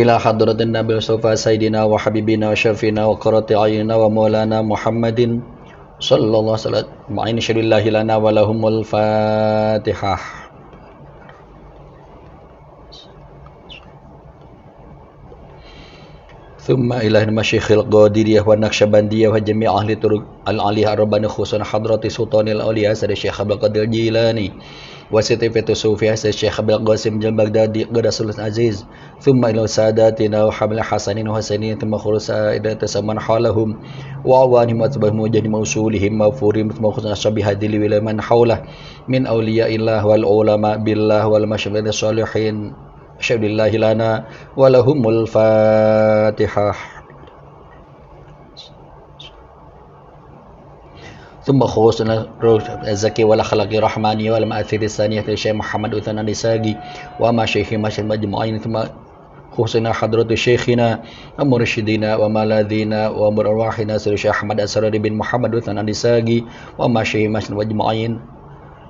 إلى حضرة النبي المصطفى سيدنا وحبيبنا وشفينا وقرة أعيننا ومولانا محمد صلى الله عليه وسلم معين شر الله لنا ولهم الفاتحة. ثم إلى المشيخ القادرية والنقشبندية وجميع أهل طرق العليا الرباني خصوصا حضرة سلطان الأولياء سيد الشيخ عبد القادر الجيلاني وسيدة الصوفية سيد الشيخ عبد القاسم البغدادي قدس العزيز ثم إلى ساداتنا وحمل حسنين وحسنين ثم خلص إلى تسمن حالهم وعوانهم وأتباعهم وجههم وأصولهم وفورهم ثم خلص شبه هذه ولا من حوله من أولياء الله والعلماء بالله والمشايخ الصالحين شهد الله لنا ولهم الفاتحة. ثم خصوصنا الزكي والأخلاق الرحمانية والمآثر الثانية للشيخ محمد أثنان النساجي وما شيخ مشهد مجموعين ثم خصوصنا حضرة شيخنا ومرشدنا وملاذينا ومرواحنا سيد الشيخ أحمد أسرار بن محمد أثنان النساجي وما شيخ مشهد مجموعين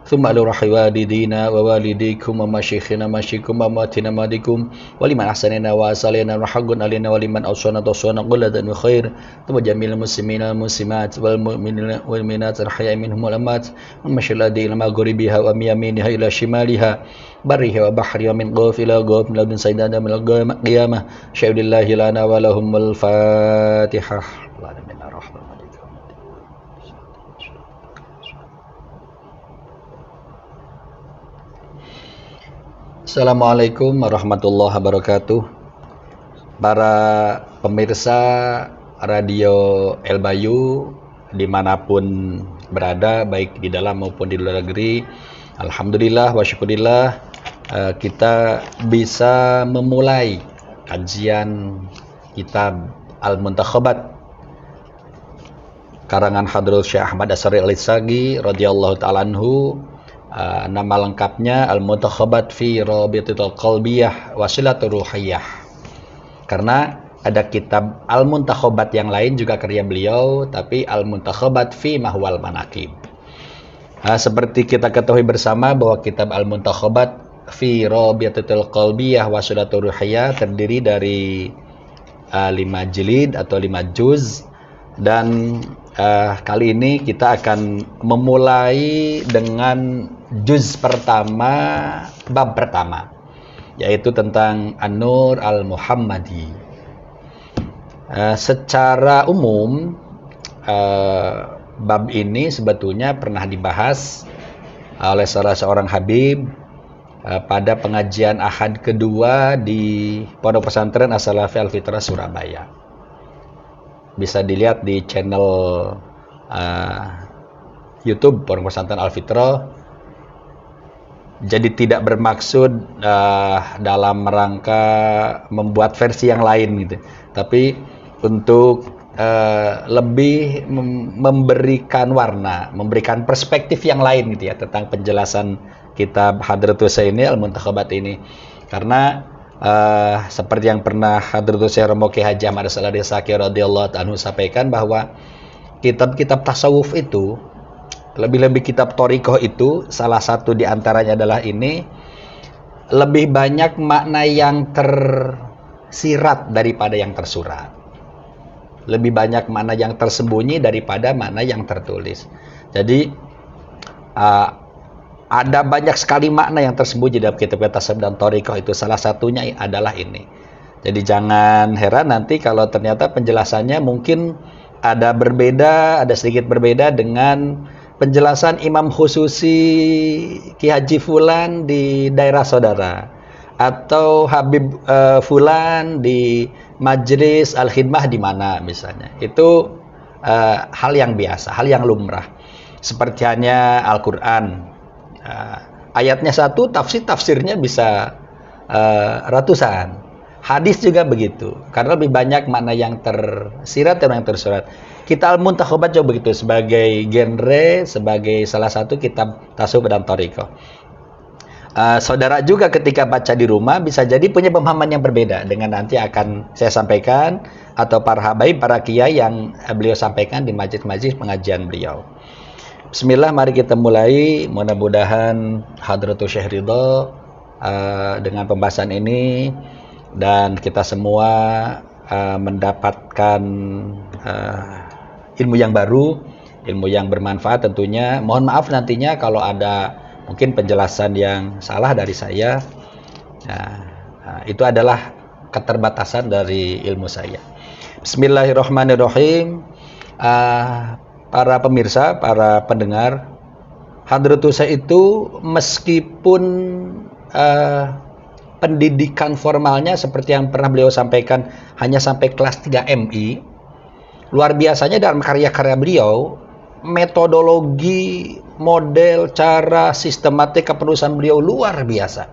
ثم على روح والدينا ووالديكم ومشيخنا مشيكم ومواتنا مالكم ولمن أحسننا وأسالنا وحق علينا ولمن أوصانا توصانا قلدا وخير ثم جميع المسلمين والمسلمات والمؤمنين والمؤمنات الحياء منهم والأموات ومشي الأرض إلى مغربها ومن يمينها إلى شمالها برها وبحرها ومن غوف إلى غوف من لدن سيدنا من القيامة شهد الله لنا ولهم الفاتحة. Assalamualaikum warahmatullahi wabarakatuh. Para pemirsa Radio El Bayu dimanapun berada, baik di dalam maupun di luar negeri, alhamdulillah wa syukurillah kita bisa memulai kajian kitab Al-Muntakhabat karangan Hadratus Syekh Ahmad Asari Al-Sagi radhiyallahu ta'ala anhu. Nama lengkapnya Al-Muntakhabat fi Rabitatul Qalbiyah Wasilatul Ruhiyah. Karena ada kitab Al-Muntakhabat yang lain juga karya beliau, tapi Al-Muntakhabat fi Mahwal Manaqib. Seperti kita ketahui bersama bahwa kitab Al-Muntakhabat fi Rabitatul Qalbiyah Wasilatul Ruhiyah terdiri dari 5 jilid atau 5 juz, dan kali ini kita akan memulai dengan juz pertama, bab pertama, yaitu tentang An-Nur Al-Muhammadi. Secara umum bab ini sebetulnya pernah dibahas oleh salah seorang habib pada pengajian Ahad kedua di Pondok Pesantren As-Salafi Al-Fitrah Surabaya. Bisa dilihat di channel YouTube Pondok Pesantren Al-Fitrah. Jadi tidak bermaksud dalam rangka membuat versi yang lain gitu, tapi untuk lebih memberikan warna, memberikan perspektif yang lain gitu ya tentang penjelasan kitab Hadratus ini Al-Muntakhabat ini. Karena seperti yang pernah Hadratus Syekh Romo Ki Haji Ahmad As-Saladi Sakir radhiyallahu anhu sampaikan, bahwa kitab-kitab tasawuf itu, lebih-lebih kitab Thariqah itu, salah satu di antaranya adalah ini, lebih banyak makna yang tersirat daripada yang tersurat. Lebih banyak makna yang tersembunyi daripada makna yang tertulis. Jadi ada banyak sekali makna yang tersembunyi dalam kitab tasawuf dan Thariqah itu, salah satunya adalah ini. Jadi jangan heran nanti kalau ternyata penjelasannya mungkin ada berbeda, ada sedikit berbeda dengan penjelasan Imam Khususi Ki Haji Fulan di daerah saudara, atau Habib Fulan di Majelis Al-Khidmah di mana misalnya. Itu hal yang biasa, hal yang lumrah. Seperti hanya Al-Quran, ayatnya satu, tafsirnya bisa ratusan. Hadis juga begitu, karena lebih banyak makna yang tersirat dan yang tersurat. Kita Al-Muntakhabat juga begitu, sebagai genre, sebagai salah satu kitab tasawuf dan thariqah. Saudara juga ketika baca di rumah bisa jadi punya pemahaman yang berbeda dengan nanti akan saya sampaikan, atau para habaib, para kiai yang beliau sampaikan di majlis-majlis pengajian beliau. Bismillah, mari kita mulai. Mudah-mudahan Hadratus Syekh Ridho dengan pembahasan ini dan kita semua mendapatkan ilmu yang baru, ilmu yang bermanfaat tentunya. Mohon maaf nantinya kalau ada mungkin penjelasan yang salah dari saya. Itu adalah keterbatasan dari ilmu saya. Bismillahirrahmanirrahim. Para pemirsa, para pendengar, Hadratus itu meskipun pendidikan formalnya seperti yang pernah beliau sampaikan hanya sampai kelas 3 MI, luar biasanya dalam karya-karya beliau, metodologi, model, cara, sistematik kepenulisan beliau luar biasa.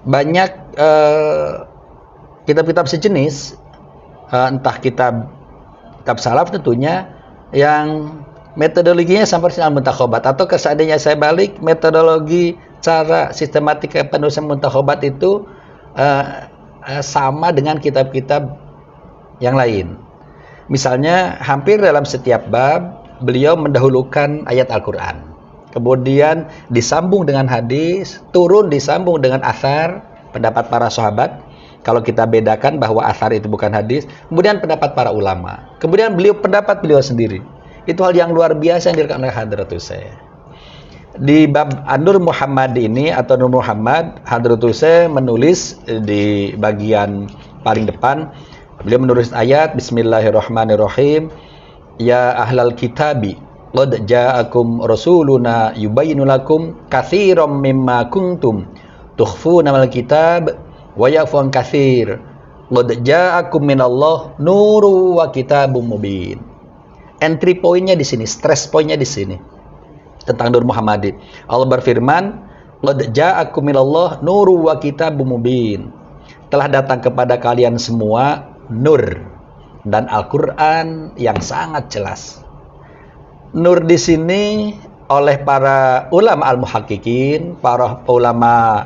Banyak kitab-kitab sejenis, entah kitab salaf tentunya, yang metodologinya sampai al-muntakhobat, atau seandainya saya balik, metodologi, cara, sistematika penulisan muntakhobat itu sama dengan kitab-kitab yang lain. Misalnya hampir dalam setiap bab beliau mendahulukan ayat Al-Quran, kemudian disambung dengan hadis, turun disambung dengan athar, pendapat para sahabat. Kalau kita bedakan bahwa athar itu bukan hadis, kemudian pendapat para ulama, kemudian pendapat beliau sendiri. Itu hal yang luar biasa yang dilakukan oleh Hadratus saya. Di bab An-Nur Muhammad ini atau Nur Muhammad, Hadratus saya menulis di bagian paling depan, beliau menulis ayat Bismillahirrahmanirrahim. Ya ahlal kitabi qad ja'akum rasuluna yubayyinu lakum katsiran mimma kuntum tukhfuna minal kitab wa ya'fu an katsir qad ja'akum minallah nuru wa kitabum mubin. Entry point-nya di sini, stress point-nya di sini tentang Nur Muhammadi. Allah berfirman, qad ja'akum minallah nuru wa kitabum mubin. Telah datang kepada kalian semua nur dan Al-Qur'an yang sangat jelas. Nur di sini oleh para ulama al-muhaqqiqin, para ulama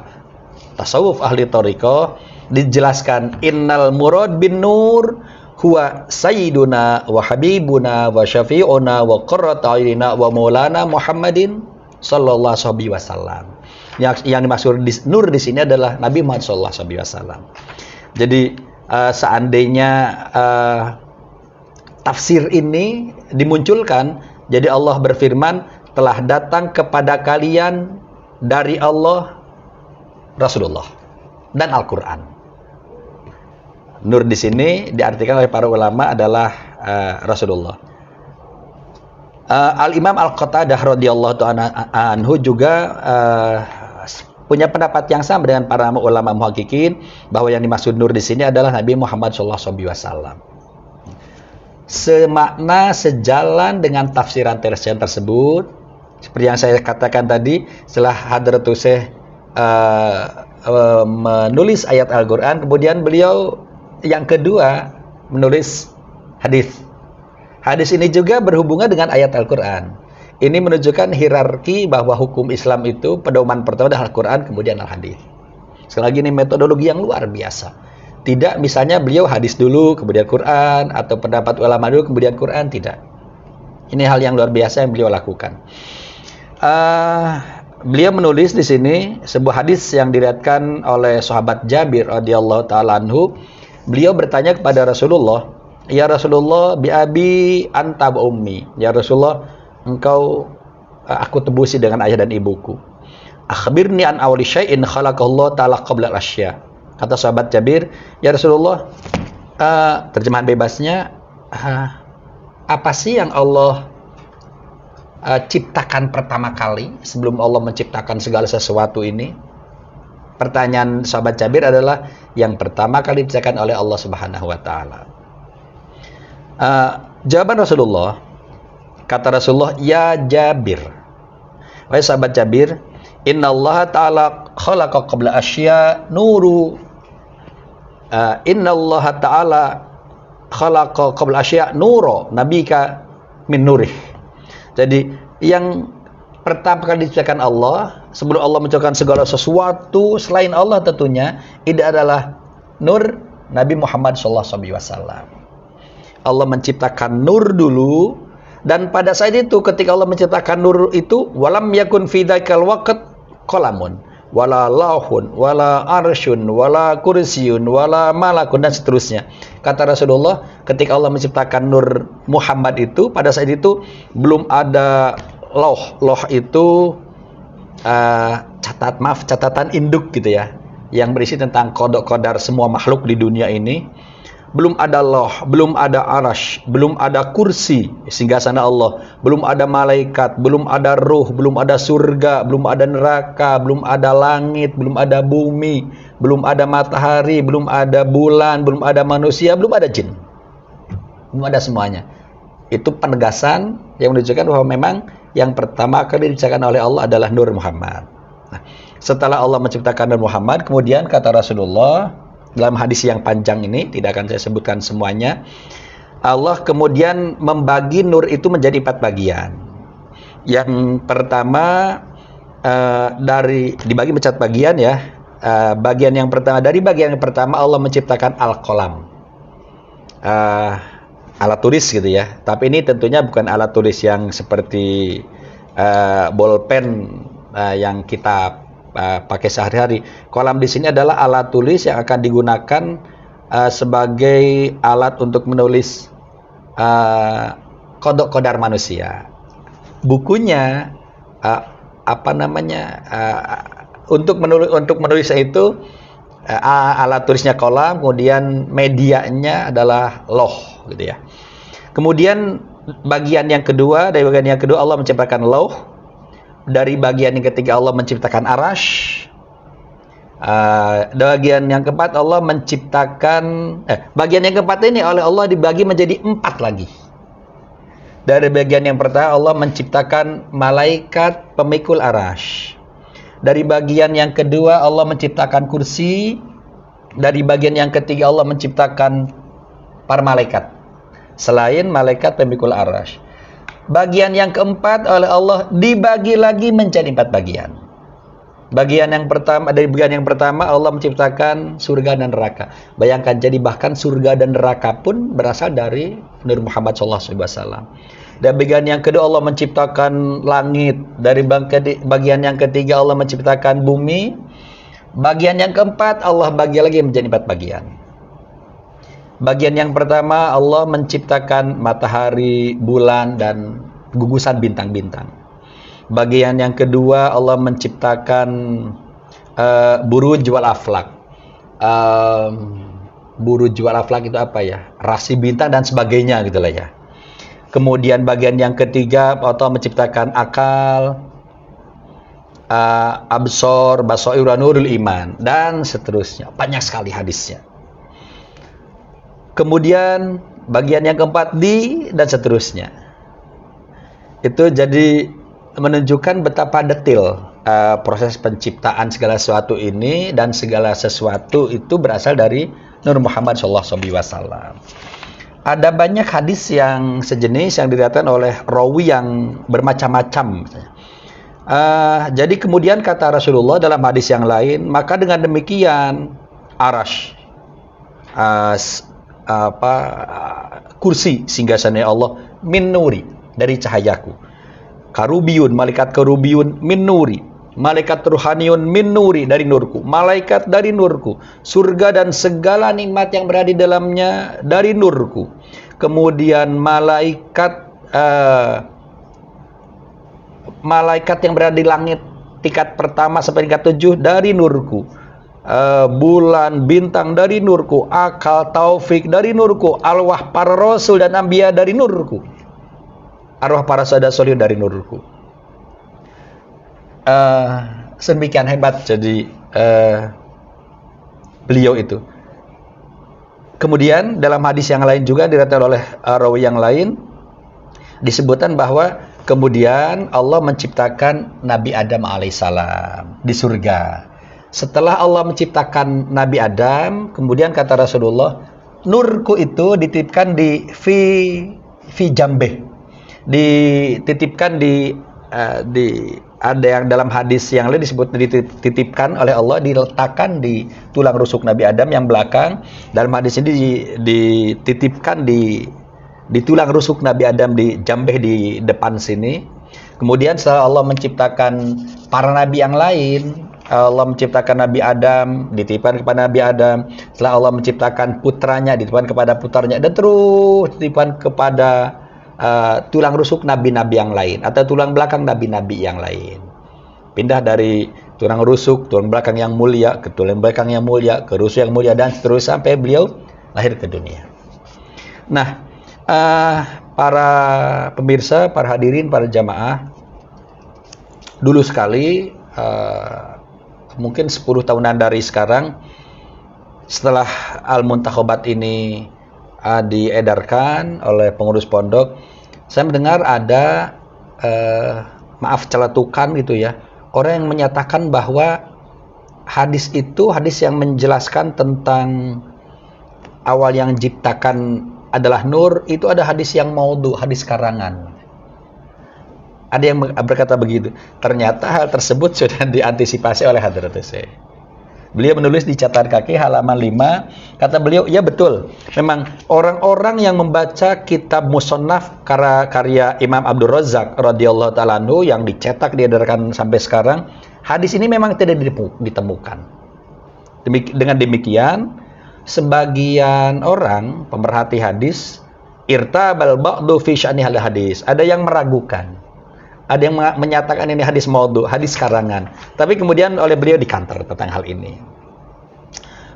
tasawuf ahli thariqah, dijelaskan innal murad bin nur huwa sayyiduna wa habibuna wa syafi'una wa qurratu a'yunina wa maulana Muhammadin sallallahu alaihi wasallam. Yang dimaksud nur di sini adalah Nabi Muhammad sallallahu alaihi wasallam. Jadi seandainya tafsir ini dimunculkan, jadi Allah berfirman, telah datang kepada kalian dari Allah Rasulullah dan Al-Qur'an. Nur di sini diartikan oleh para ulama adalah Rasulullah. Al-Imam Al-Qatadah radhiyallahu ta'ala anhu juga punya pendapat yang sama dengan para ulama muhaqqiqin bahwa yang dimaksud nur di sini adalah Nabi Muhammad sallallahu alaihi wasallam. Semakna, sejalan dengan tafsiran tersebut, seperti yang saya katakan tadi, setelah Hadratus Syekh menulis ayat Al-Qur'an, kemudian beliau yang kedua menulis hadis. Hadis ini juga berhubungan dengan ayat Al-Qur'an. Ini menunjukkan hierarki bahwa hukum Islam itu pedoman pertama adalah Al-Qur'an, kemudian Al-Hadis. Sekali lagi ini metodologi yang luar biasa. Tidak misalnya beliau hadis dulu, kemudian Quran, atau pendapat ulama dulu, kemudian Quran, tidak. Ini hal yang luar biasa yang beliau lakukan. Beliau menulis di sini sebuah hadis yang diriwayatkan oleh sahabat Jabir radhiyallahu taala anhu. Beliau bertanya kepada Rasulullah, "Ya Rasulullah, bi abi anta wa ummi." Ya Rasulullah, engkau aku tebusi dengan ayah dan ibuku. Akhbirni an awwali syai'in khalaqallahu ta'ala qabla al-asya. Kata sahabat Jabir, "Ya Rasulullah," terjemahan bebasnya, apa sih yang Allah ciptakan pertama kali sebelum Allah menciptakan segala sesuatu ini? Pertanyaan sahabat Jabir adalah yang pertama kali diciptakan oleh Allah Subhanahu wa taala. Jawaban Rasulullah, kata Rasulullah, "Ya Jabir, wahai sahabat Jabir, innallaha ta'ala khalaqa qabla asya nuru innallaha ta'ala khalaqa qabla asya nuro nabika min nurih." Jadi yang pertama kali diciptakan Allah, sebelum Allah menciptakan segala sesuatu selain Allah tentunya, ini adalah nur Nabi Muhammad SAW. Allah menciptakan nur dulu, dan pada saat itu ketika Allah menciptakan nur itu, walam yakun fi dzakal waqt qalamun wala lauhun, wala arsyun, wala kursiun, wala malakun, dan seterusnya. Kata Rasulullah, ketika Allah menciptakan Nur Muhammad itu, pada saat itu belum ada lauh. Lauh itu catatan induk gitu ya, yang berisi tentang kodok-kodar semua makhluk di dunia ini. Belum ada lauh, belum ada arash, belum ada kursi singgasana Allah, belum ada malaikat, belum ada ruh, belum ada surga, belum ada neraka, belum ada langit, belum ada bumi, belum ada matahari, belum ada bulan, belum ada manusia, belum ada jin. Belum ada semuanya. Itu penegasan yang menunjukkan bahwa memang yang pertama kali diciptakan oleh Allah adalah Nur Muhammad. Nah, setelah Allah menciptakan Nur Muhammad, kemudian kata Rasulullah dalam hadis yang panjang ini, tidak akan saya sebutkan semuanya, Allah kemudian membagi nur itu menjadi 4 bagian. Yang pertama dibagi menjadi bagian ya. Bagian yang pertama, dari bagian yang pertama Allah menciptakan al-qalam, alat tulis gitu ya. Tapi ini tentunya bukan alat tulis yang seperti bolpen yang kita pakai sehari-hari. Qalam di sini adalah alat tulis yang akan digunakan sebagai alat untuk menulis kodok-kodar manusia. Bukunya untuk menulis itu alat tulisnya qalam, kemudian medianya adalah lauh gitu ya. Kemudian bagian yang kedua, dari bagian yang kedua Allah menciptakan lauh. Dari bagian yang ketiga Allah menciptakan arash. Bagian yang keempat Allah menciptakan bagian yang keempat ini oleh Allah dibagi menjadi 4 lagi. Dari bagian yang pertama Allah menciptakan malaikat pemikul arash. Dari bagian yang kedua Allah menciptakan kursi. Dari bagian yang ketiga Allah menciptakan para malaikat selain malaikat pemikul arash. Bagian yang keempat oleh Allah dibagi lagi menjadi 4 bagian. Bagian yang pertama, dari bagian yang pertama Allah menciptakan surga dan neraka. Bayangkan, jadi bahkan surga dan neraka pun berasal dari Nur Muhammad SAW. Dan bagian yang kedua Allah menciptakan langit. Dari bagian yang ketiga Allah menciptakan bumi. Bagian yang keempat Allah bagi lagi menjadi 4 bagian. Bagian yang pertama Allah menciptakan matahari, bulan, dan gugusan bintang-bintang. Bagian yang kedua Allah menciptakan buruj wal aflak. Buruj wal aflak itu apa ya? Rasi bintang dan sebagainya gitulah ya. Kemudian bagian yang ketiga Allah menciptakan akal, absor, basair, nurul iman, dan seterusnya. Banyak sekali hadisnya. Kemudian bagian yang keempat dan seterusnya. Itu jadi menunjukkan betapa detail proses penciptaan segala sesuatu ini, dan segala sesuatu itu berasal dari Nur Muhammad SAW. Ada banyak hadis yang sejenis yang diriwayatkan oleh rawi yang bermacam-macam. Jadi kemudian kata Rasulullah dalam hadis yang lain, maka dengan demikian arash, kursi singgasana Allah min nuri, dari cahayaku. Karubiyun, malaikat karubiyun min nuri, malaikat ruhaniyun min nuri, dari nurku. Malaikat dari nurku. Surga dan segala nikmat yang berada di dalamnya dari nurku. Kemudian malaikat yang berada di langit tingkat pertama sampai tingkat 7 dari nurku. Bulan, bintang dari nurku. Akal, taufik dari nurku. Arwah para rasul dan anbiya dari nurku. Arwah para sahabat soleh dari nurku. Sedemikian hebat jadi beliau itu. Kemudian dalam hadis yang lain juga diriwayatkan oleh rawi yang lain, disebutkan bahwa kemudian Allah menciptakan Nabi Adam alaihissalam di surga. Setelah Allah menciptakan Nabi Adam, kemudian kata Rasulullah, nurku itu dititipkan di fi jambeh, dititipkan di ada yang dalam hadis yang lain disebut dititipkan oleh Allah, diletakkan di tulang rusuk Nabi Adam yang belakang. Dalam hadis ini dititipkan di tulang rusuk Nabi Adam, di jambeh di depan sini. Kemudian setelah Allah menciptakan para nabi yang lain, Allah menciptakan Nabi Adam, dititipkan kepada Nabi Adam. Setelah Allah menciptakan putranya, dititipkan kepada putranya, dan terus dititipkan kepada tulang rusuk nabi-nabi yang lain atau tulang belakang nabi-nabi yang lain. Pindah dari tulang rusuk, tulang belakang yang mulia ke tulang belakang yang mulia, ke rusuk yang mulia, dan seterusnya sampai beliau lahir ke dunia. Nah, para pemirsa, para hadirin, para jamaah, dulu sekali, mungkin 10 tahunan dari sekarang, setelah Al-Muntakhabat ini diedarkan oleh pengurus pondok, saya mendengar ada maaf celetukan gitu ya, orang yang menyatakan bahwa hadis itu hadis yang menjelaskan tentang awal yang diciptakan adalah nur, itu ada hadis yang maudhu, hadis karangan. Ada yang berkata begitu. Ternyata hal tersebut sudah diantisipasi oleh Hadratus Syekh. Beliau menulis di catatan kaki halaman 5, kata beliau, ya betul, memang orang-orang yang membaca kitab Musannaf karya Imam Abdul Razak radhiyallahu ta'ala anhu yang dicetak, diedarkan sampai sekarang, hadis ini memang tidak ditemukan. Dengan demikian, sebagian orang pemerhati hadis irtabal ba'du fi sya'ni hadis, ada yang meragukan, ada yang menyatakan ini hadis maudhu, hadis karangan. Tapi kemudian oleh beliau dikantor tentang hal ini.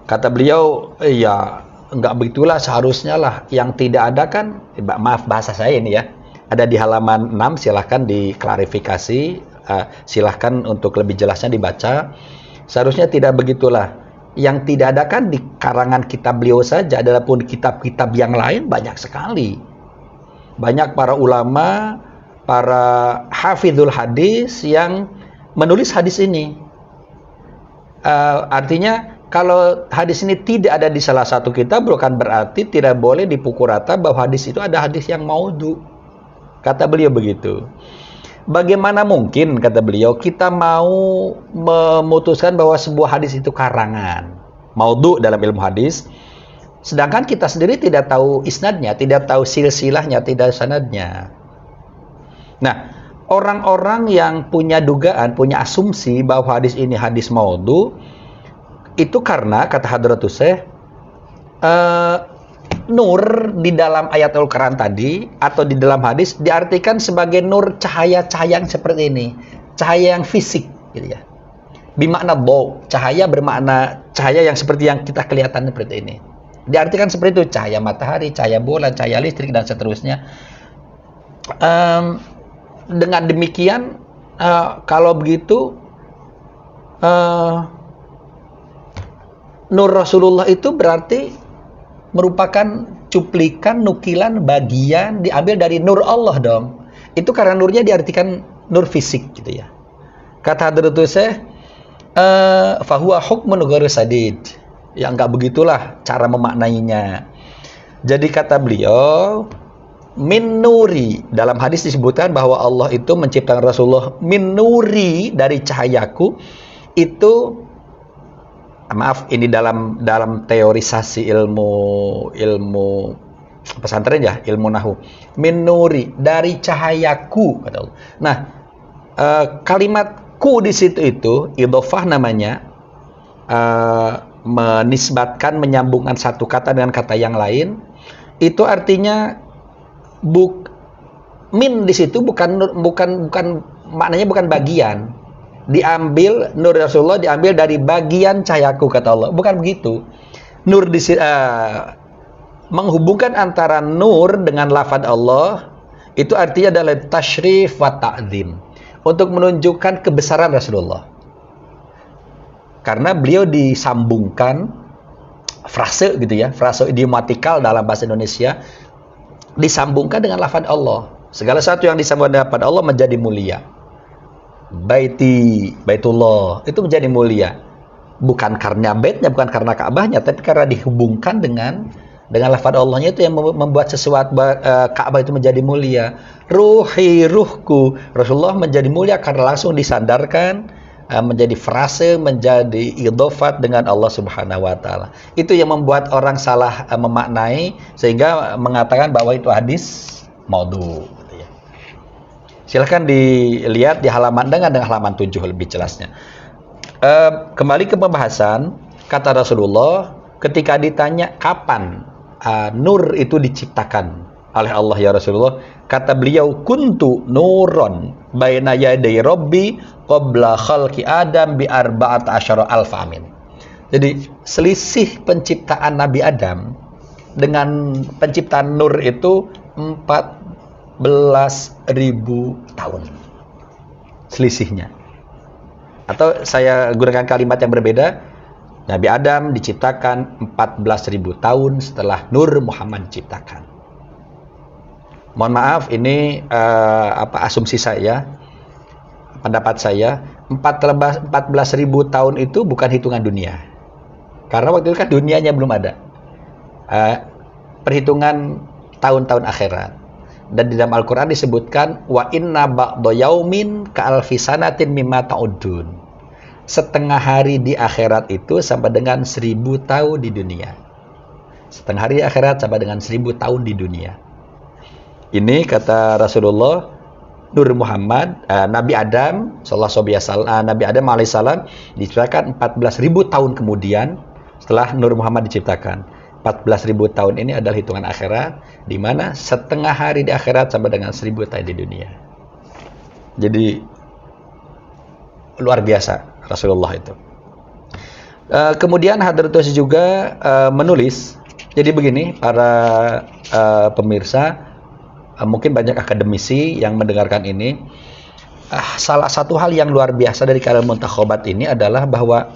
Kata beliau, ya enggak begitulah, seharusnya lah. Yang tidak ada kan, maaf bahasa saya ini ya, ada di halaman 6, silahkan diklarifikasi, silahkan untuk lebih jelasnya dibaca. Seharusnya tidak begitulah. Yang tidak ada kan di karangan kitab beliau saja, adapun kitab-kitab yang lain banyak sekali. Banyak para ulama, para hafizul hadis yang menulis hadis ini. Artinya kalau hadis ini tidak ada di salah satu kitab, bukan berarti tidak boleh dipukul rata bahwa hadis itu ada hadis yang maudhu. Kata beliau begitu. Bagaimana mungkin, kata beliau, kita mau memutuskan bahwa sebuah hadis itu karangan, maudhu dalam ilmu hadis, sedangkan kita sendiri tidak tahu isnadnya, tidak tahu silsilahnya, tidak sanadnya. Nah, orang-orang yang punya dugaan, punya asumsi bahwa hadis ini hadis maudhu, itu karena, kata Hadratus Syekh, nur di dalam ayat Al-Quran tadi, atau di dalam hadis, diartikan sebagai nur, cahaya-cahaya yang seperti ini. Cahaya yang fisik, gitu ya. Bimakna dhaw, cahaya bermakna cahaya yang seperti yang kita kelihatan seperti ini. Diartikan seperti itu, cahaya matahari, cahaya bulan, cahaya listrik, dan seterusnya. Dengan demikian, kalau begitu, nur Rasulullah itu berarti merupakan cuplikan, nukilan, bagian diambil dari nur Allah dong. Itu karena nurnya diartikan nur fisik gitu ya. Kata Hadratus Syekh, fahuwa hukmun ghairu sadid. Ya enggak begitulah cara memaknainya. Jadi kata beliau, min nuri, dalam hadis disebutkan bahwa Allah itu menciptakan Rasulullah min nuri, dari cahayaku. Itu, maaf, ini dalam teorisasi ilmu pesantren ya, ilmu nahu. Min nuri, dari cahayaku, kata Allah. Nah, kalimat ku di situ itu idhofah namanya, menisbatkan, menyambungkan satu kata dengan kata yang lain. Itu artinya min di situ bukan maknanya bukan bagian. Diambil, nur Rasulullah diambil dari bagian cahayaku, kata Allah. Bukan begitu. Nur di menghubungkan antara nur dengan lafaz Allah, itu artinya adalah tasyrif wa ta'zim, untuk menunjukkan kebesaran Rasulullah. Karena beliau disambungkan, frase gitu ya, frase idiomatikal dalam bahasa Indonesia, disambungkan dengan lafaz Allah. Segala sesuatu yang disambungkan dengan lafaz Allah menjadi mulia. Baitullah itu menjadi mulia. Bukan karena baitnya, bukan karena Ka'bahnya, tapi karena dihubungkan dengan lafaz Allahnya, itu yang membuat sesuatu Ka'bah itu menjadi mulia. Ruhku, Rasulullah menjadi mulia karena langsung disandarkan, menjadi frase, menjadi idhofat dengan Allah Subhanahu wa taala. Itu yang membuat orang salah memaknai, sehingga mengatakan bahwa itu hadis maudhu gitu ya. Silahkan dilihat di halaman dengan halaman 7 lebih jelasnya. Kembali ke pembahasan, kata Rasulullah ketika ditanya kapan nur itu diciptakan oleh Allah ya Rasulullah, kata beliau, kuntu nuron baina yaday rabbi qabla khalqi adam bi arba'at asyara alf amin. Jadi selisih penciptaan Nabi Adam dengan penciptaan nur itu 14.000 tahun selisihnya. Atau saya gunakan kalimat yang berbeda, Nabi Adam diciptakan 14.000 tahun setelah Nur Muhammad diciptakan. Mohon maaf, ini asumsi saya, pendapat saya, 14.000 tahun itu bukan hitungan dunia. Karena waktu itu kan dunianya belum ada. Perhitungan tahun-tahun akhirat. Dan di dalam Al-Quran disebutkan, wa inna ba'da yaumin ka'alfi sanatin mimma ta'udun. Setengah hari di akhirat itu sama dengan 1.000 tahun di dunia. Setengah hari di akhirat sama dengan 1.000 tahun di dunia. Ini kata Rasulullah, Nur Muhammad, Nabi Adam Nabi Adam alaihissalam diciptakan 14.000 tahun kemudian setelah Nur Muhammad diciptakan. 14.000 tahun ini adalah hitungan akhirat, di mana setengah hari di akhirat sama dengan 1.000 tahun di dunia. Jadi luar biasa Rasulullah itu. Kemudian Hadratus juga menulis. Jadi begini, para pemirsa, mungkin banyak akademisi yang mendengarkan ini. Salah satu hal yang luar biasa dari kalam muntakhobat ini adalah bahwa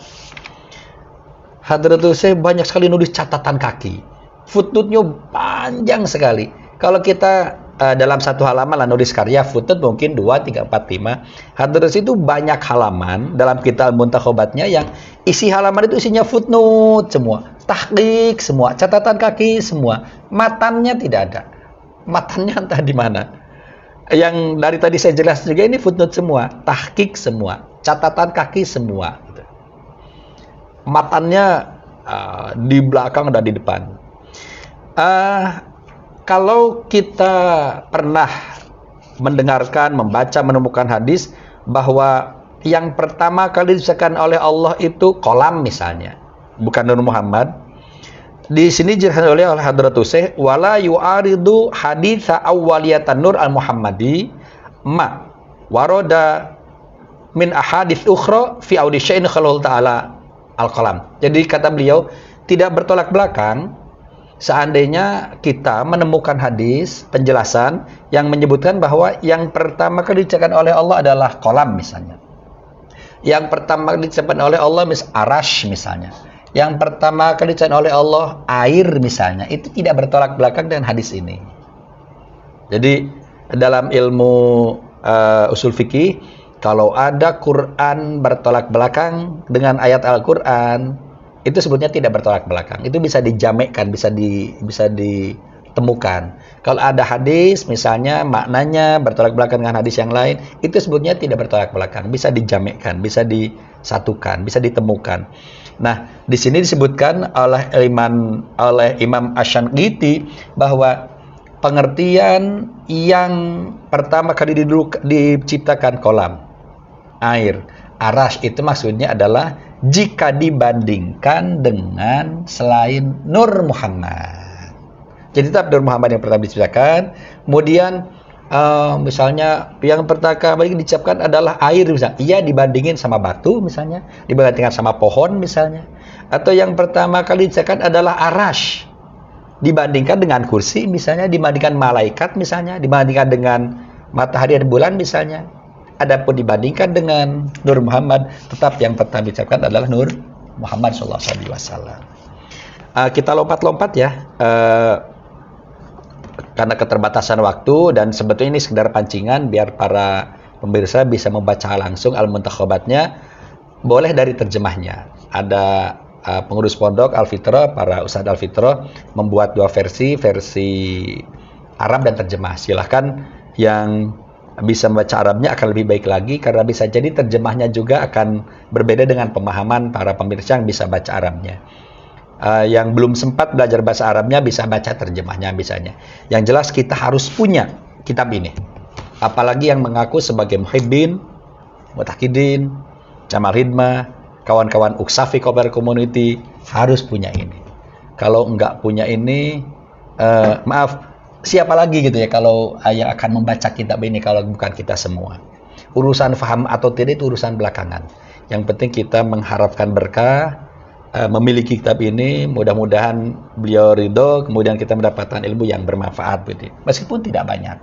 Hadratus banyak sekali nulis catatan kaki. Footnote-nya panjang sekali. Kalau kita dalam satu halaman lah nulis karya, footnote mungkin 2, 3, 4, 5. Hadratus itu banyak halaman dalam kitab muntakhobatnya yang isi halaman itu isinya footnote semua, tahqiq semua, catatan kaki semua. Matannya tidak ada. Matannya entah di mana. Yang dari tadi saya jelas juga ini footnote semua, tahqiq semua, catatan kaki semua. Matannya di belakang dan di depan. Kalau kita pernah mendengarkan, membaca, menemukan hadis bahwa yang pertama kali diciptakan oleh Allah itu kolam misalnya, bukan Nur Muhammad. Di sini dijelaskan oleh Hadratus Syekh, wala yu'aridu haditsa awwaliyatan Nur al-Muhammadi ma waroda min ahadits ukhra fi audi syai'in khalul ta'ala al-qalam. Jadi kata beliau, tidak bertolak belakang seandainya kita menemukan hadis penjelasan yang menyebutkan bahwa yang pertama kali diciptakan oleh Allah adalah kolam misalnya. Yang pertama kali diciptakan oleh Allah arash misalnya. Yang pertama kali diciptakan oleh Allah air misalnya. Itu tidak bertolak belakang dengan hadis ini. Jadi dalam ilmu usul fikih, kalau ada Quran bertolak belakang dengan ayat Al-Quran, itu sebetulnya tidak bertolak belakang. Itu bisa dijamekkan, bisa ditemukan. Kalau ada hadis, misalnya maknanya bertolak belakang dengan hadis yang lain, itu sebetulnya tidak bertolak belakang. Bisa dijamekkan, bisa disatukan, bisa ditemukan. Nah, di sini disebutkan oleh Imam Asy-Syanqiti bahwa pengertian yang pertama kali diciptakan kolam, air, arash itu maksudnya adalah jika dibandingkan dengan selain Nur Muhammad. Jadi tetap Nur Muhammad yang pertama diciptakan, kemudian misalnya yang pertama kali diciptakan adalah air misalnya, iya dibandingin sama batu misalnya, dibandingkan sama pohon misalnya, atau yang pertama kali diciptakan adalah arash, dibandingkan dengan kursi misalnya, dibandingkan malaikat misalnya, dibandingkan dengan matahari dan bulan misalnya. Adapun dibandingkan dengan Nur Muhammad, tetap yang pertama diciptakan adalah Nur Muhammad SAW. Kita lompat-lompat ya, karena keterbatasan waktu, dan sebetulnya ini sekedar pancingan biar para pemirsa bisa membaca langsung al-muntakhobatnya. Boleh dari terjemahnya. Ada pengurus pondok Al-Fitrah, para Ustadz Al-Fitrah membuat 2 versi Arab dan terjemah. Silahkan yang bisa membaca Arabnya akan lebih baik lagi, karena bisa jadi terjemahnya juga akan berbeda dengan pemahaman para pemirsa yang bisa baca Arabnya. Yang belum sempat belajar bahasa Arabnya bisa baca terjemahnya misalnya. Yang jelas kita harus punya kitab ini. Apalagi yang mengaku sebagai muhibbin, mutakidin, Jamal Hidmah, kawan-kawan Uksafi Koper Community harus punya ini. Kalau enggak punya ini, siapa lagi gitu ya kalau yang akan membaca kitab ini kalau bukan kita semua. Urusan faham atau tidak itu urusan belakangan. Yang penting kita mengharapkan berkah, memiliki kitab ini, mudah-mudahan beliau ridho, kemudian kita mendapatkan ilmu yang bermanfaat, gitu. Meskipun tidak banyak.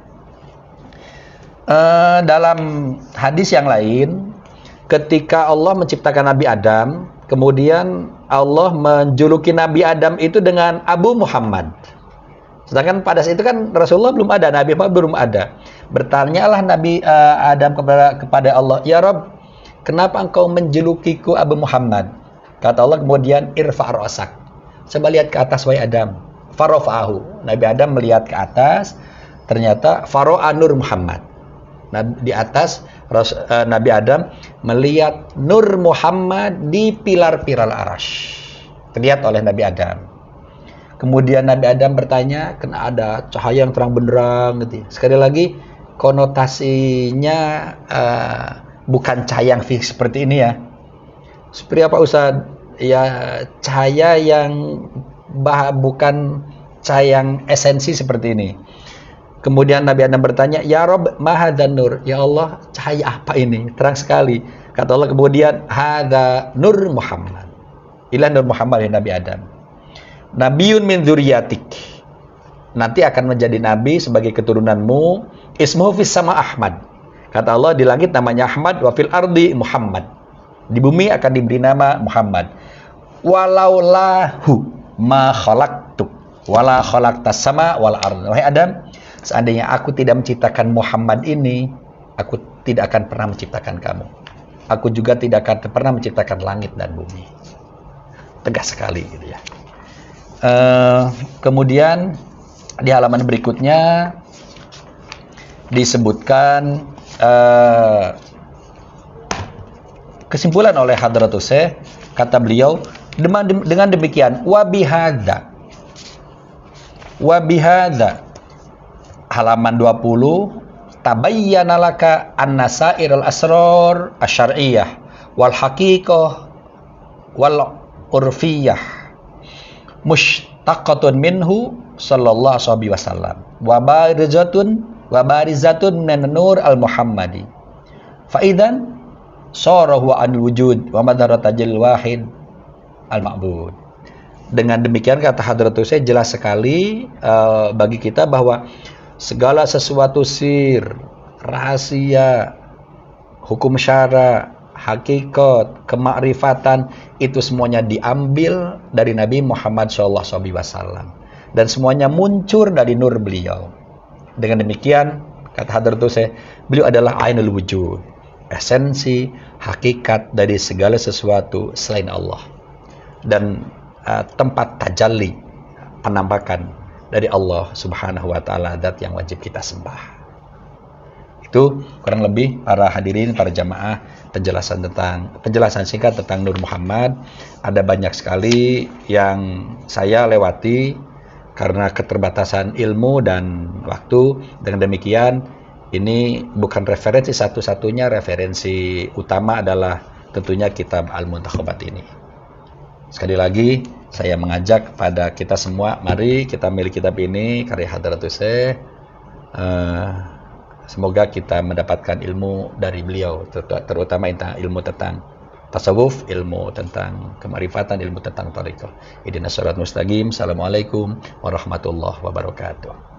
Dalam hadis yang lain, ketika Allah menciptakan Nabi Adam, kemudian Allah menjuluki Nabi Adam itu dengan Abu Muhammad. Sedangkan pada saat itu kan Rasulullah belum ada, Nabi Muhammad belum ada. Bertanyalah Nabi Adam kepada Allah, "Ya Rabb, kenapa engkau menjulukiku Abu Muhammad?" Kata Allah kemudian, "Irfa' ra'sak." Coba lihat ke atas wahai Adam. Farafa'ahu. Nabi Adam melihat ke atas, ternyata faro'a Nur Muhammad. Nah, di atas Nabi Adam melihat Nur Muhammad di pilar-pilar arash. Terlihat oleh Nabi Adam. Kemudian Nabi Adam bertanya, kena ada cahaya yang terang benderang gitu. Sekali lagi, konotasinya bukan cahaya yang fix seperti ini ya. Seperti apa Ustaz? Ya, cahaya yang bukan cahaya yang esensi seperti ini. Kemudian Nabi Adam bertanya, "Ya Rabb, ma hadzan nur?" Ya Allah, cahaya apa ini? Terang sekali. Kata Allah kemudian, "Hadza Nur Muhammad." Inilah Nur Muhammad ya Nabi Adam. Nabiun min dzurriyyatik. Nanti akan menjadi nabi sebagai keturunanmu. Ismuhu fis sama Ahmad. Kata Allah, di langit namanya Ahmad, wa fil ardi Muhammad. Di bumi akan diberi nama Muhammad. Walaulahu ma khalaqtuk wala khalaqtas sama wal ard. Wahai Adam, seandainya aku tidak menciptakan Muhammad ini, aku tidak akan pernah menciptakan kamu. Aku juga tidak akan pernah menciptakan langit dan bumi. Tegas sekali gitu ya. Kemudian di halaman berikutnya disebutkan kesimpulan oleh Hadratus Syekh, kata beliau, dengan demikian wabihada halaman 20, tabayyana laka anna sairul asrar asyariyah wal haqiqah wal urfiyah mushtaqatun minhu sallallahu alaihi wasallam wa barizatun min nur al muhammadi fa idzan sara huwa anil wujud wa madaratajil wahid al ma'bud. Dengan demikian kata Hadratus Syekh jelas sekali bagi kita bahwa segala sesuatu sir, rahasia, hukum syara, hakikat, kemakrifatan itu semuanya diambil dari Nabi Muhammad SAW dan semuanya muncul dari nur beliau. Dengan demikian kata Hadratus Syekh, beliau adalah ainul wujud, esensi, hakikat dari segala sesuatu selain Allah dan tempat tajalli, penampakan dari Allah Subhanahu wa taala, zat yang wajib kita sembah. Itu kurang lebih para hadirin, para jamaah, penjelasan singkat tentang Nur Muhammad. Ada banyak sekali yang saya lewati karena keterbatasan ilmu dan waktu. Dengan demikian, ini bukan referensi satu-satunya, referensi utama adalah tentunya kitab Al-Muntakhabat ini. Sekali lagi, saya mengajak pada kita semua, mari kita milih kitab ini, karya Hadratus Syekh. Semoga kita mendapatkan ilmu dari beliau, terutama ilmu tentang tasawuf, ilmu tentang kemarifatan, ilmu tentang thariqah. Ihdinas shiratal mustaqim. Assalamualaikum warahmatullahi wabarakatuh.